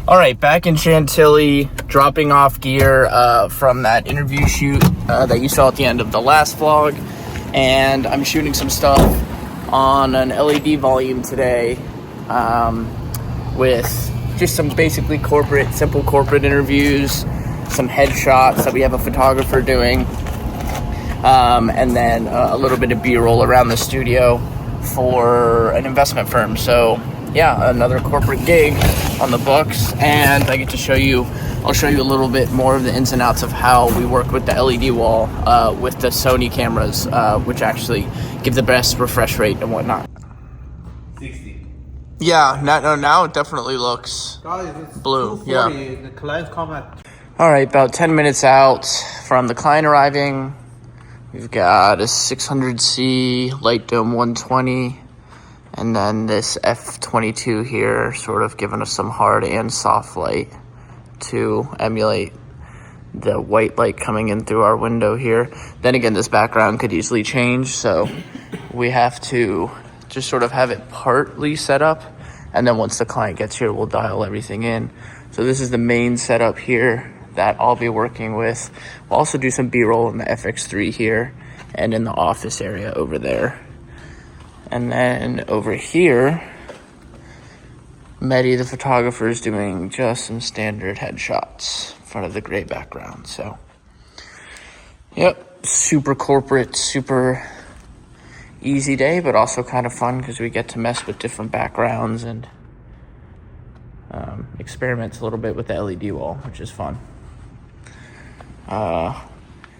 All right, back in Chantilly, dropping off gear from that interview shoot that you saw at the end of the last vlog. And I'm shooting some stuff on an LED volume today with just some basically simple corporate interviews, some headshots that we have a photographer doing, and then a little bit of B-roll around the studio for an investment firm. So yeah, another corporate gig on the books, and I get to I'll show you a little bit more of the ins and outs of how we work with the LED wall with the Sony cameras, which actually give the best refresh rate and whatnot. 60. Yeah, now it definitely looks blue. Yeah. The client comment. All right, about 10 minutes out from the client arriving. We've got a 600C Light Dome 120, and then this F22 here, sort of giving us some hard and soft light to emulate the white light coming in through our window here. Then again, this background could easily change, so we have to just sort of have it partly set up, and then once the client gets here, we'll dial everything in. So this is the main setup here that I'll be working with. We'll also do some B-roll in the FX3 here and in the office area over there. And then over here, Mehdi, the photographer, is doing just some standard headshots in front of the gray background. So, yep, super corporate, super easy day, but also kind of fun because we get to mess with different backgrounds and experiment a little bit with the LED wall, which is fun.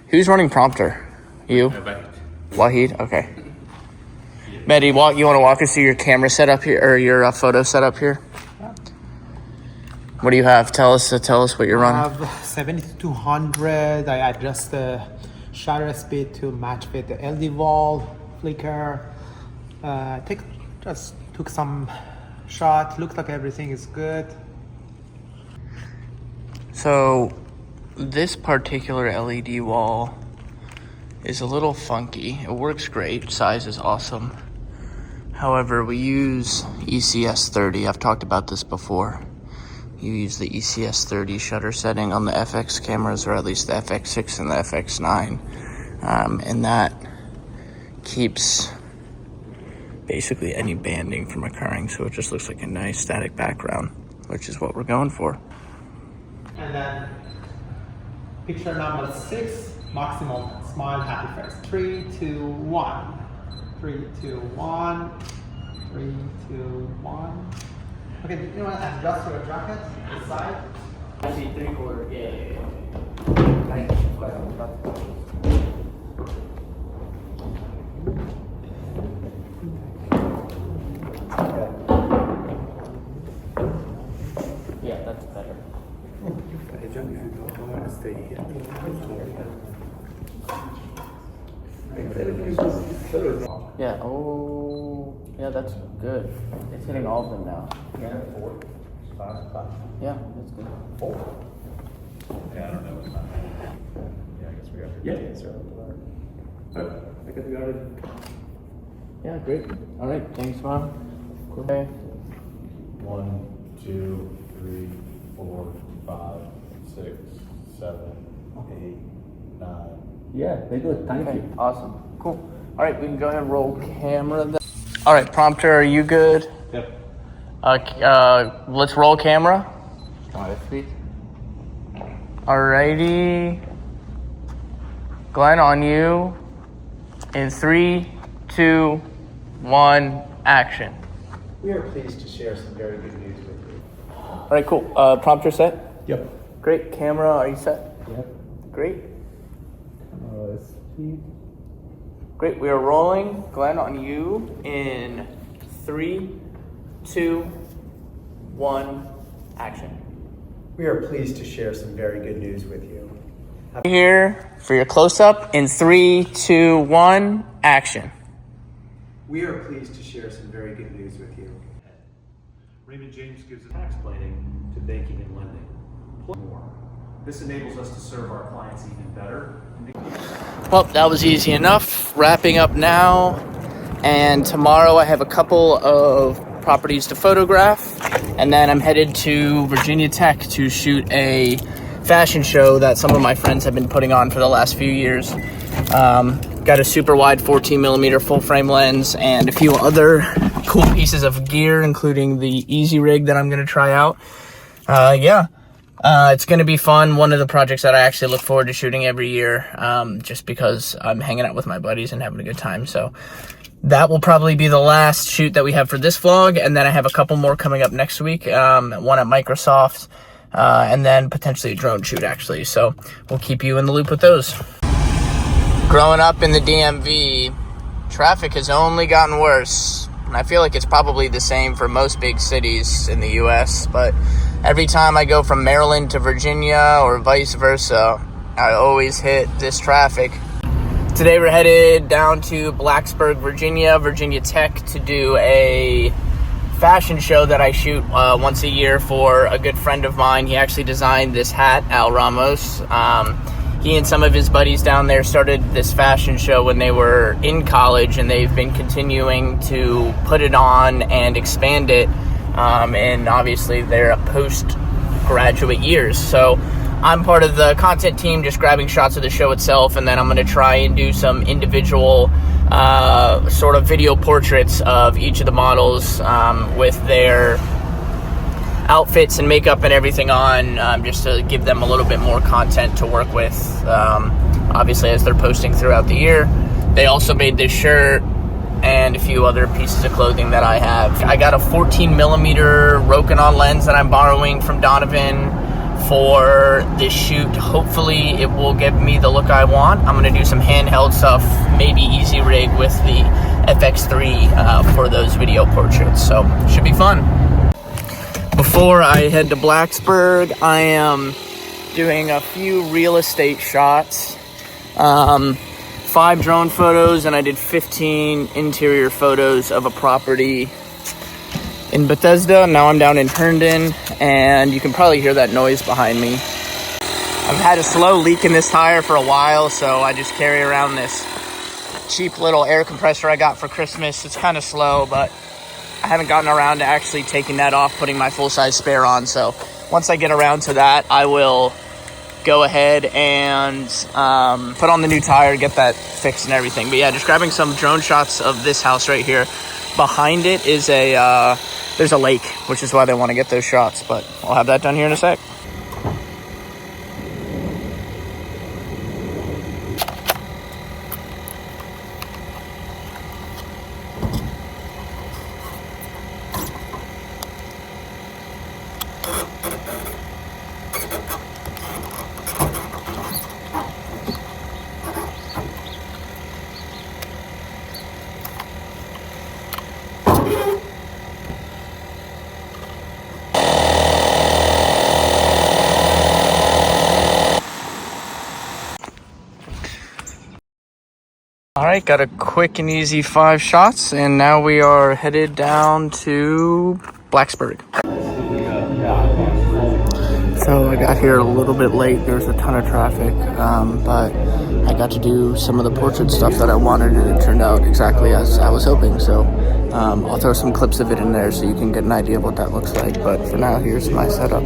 Who's running prompter? You? Wahid? Okay. Mehdi, you want to walk us through your camera setup here, or your photo setup here? What do you have? Tell us what you're running. I have 7200. I adjust the shutter speed to match with the LED wall, flicker. Just took some shot. Looks like everything is good. So this particular LED wall is a little funky. It works great. Size is awesome. However, we use ECS 30. I've talked about this before. You use the ECS 30 shutter setting on the FX cameras, or at least the FX6 and the FX9. And that keeps basically any banding from occurring. So it just looks like a nice static background, which is what we're going for. And then picture number 6, maximum smile, happy face. 3, 2, 1. 3, 2, 1. 3, 2, 1. Okay, you want to adjust your jacket this side? I see 3/4. Yeah. Yeah, that's better. Yeah, oh, yeah, that's good. It's hitting all of them now. Yeah, 4, 5. Yeah, that's good. 4. Yeah, I don't know what's not. Yeah, I guess we got it. Yeah, I guess we got it. Yeah, great. All right, thanks, Mom. Okay. 1, 2, 3, 4, 5, 6, 7, 8, 9. Yeah, they good. Thank you. Awesome. Cool. All right, we can go ahead and roll camera then. All right, prompter, are you good? Yep. Let's roll camera. Alrighty. Glenn, on you. In 3, 2, 1, action. We are pleased to share some very good news with you. All right, cool. Prompter set? Yep. Great. Camera, are you set? Yep. Great. Great, we are rolling. Glenn, on you in 3, 2, 1, action. We are pleased to share some very good news with you. Here for your close-up in 3, 2, 1, action. We are pleased to share some very good news with you. Raymond James gives us tax planning to banking and lending. More. This enables us to serve our clients even better. Well, that was easy enough. Wrapping up now. And tomorrow I have a couple of properties to photograph. And then I'm headed to Virginia Tech to shoot a fashion show that some of my friends have been putting on for the last few years. Got a super wide 14mm full frame lens and a few other cool pieces of gear, including the Easy Rig that I'm going to try out. It's going to be fun. One of the projects that I actually look forward to shooting every year, just because I'm hanging out with my buddies and having a good time. So that will probably be the last shoot that we have for this vlog. And then I have a couple more coming up next week, one at Microsoft, and then potentially a drone shoot, actually. So we'll keep you in the loop with those. Growing up in the DMV, traffic has only gotten worse. And I feel like it's probably the same for most big cities in the US, but every time I go from Maryland to Virginia or vice versa, I always hit this traffic. Today we're headed down to Blacksburg, Virginia Tech, to do a fashion show that I shoot once a year for a good friend of mine. He actually designed this hat, Al Ramos. He and some of his buddies down there started this fashion show when they were in college, and they've been continuing to put it on and expand it. And obviously they're post-graduate years. So I'm part of the content team, just grabbing shots of the show itself, and then I'm going to try and do some individual sort of video portraits of each of the models with their outfits and makeup and everything on, just to give them a little bit more content to work with, obviously, as they're posting throughout the year. They also made this shirt and a few other pieces of clothing that I have. I got a 14mm Rokinon lens that I'm borrowing from Donovan for this shoot. Hopefully it will give me the look I want. I'm going to do some handheld stuff, maybe Easy Rig with the FX3 for those video portraits. So should be fun. Before I head to Blacksburg, I am doing a few real estate shots. 5 drone photos, and I did 15 interior photos of a property in Bethesda. Now I'm down in Herndon, and you can probably hear that noise behind me. I've had a slow leak in this tire for a while, so I just carry around this cheap little air compressor I got for Christmas. It's kind of slow, but I haven't gotten around to actually taking that off, putting my full-size spare on. So once I get around to that, I will go ahead and put on the new tire, get that fixed and everything. But yeah, just grabbing some drone shots of this house right here. Behind it is there's a lake, which is why they want to get those shots, but I'll have that done here in a sec. All right, got a quick and easy 5 shots, and now we are headed down to Blacksburg. So I got here a little bit late. There's a ton of traffic, but I got to do some of the portrait stuff that I wanted, and it turned out exactly as I was hoping. So I'll throw some clips of it in there so you can get an idea of what that looks like. But for now, here's my setup.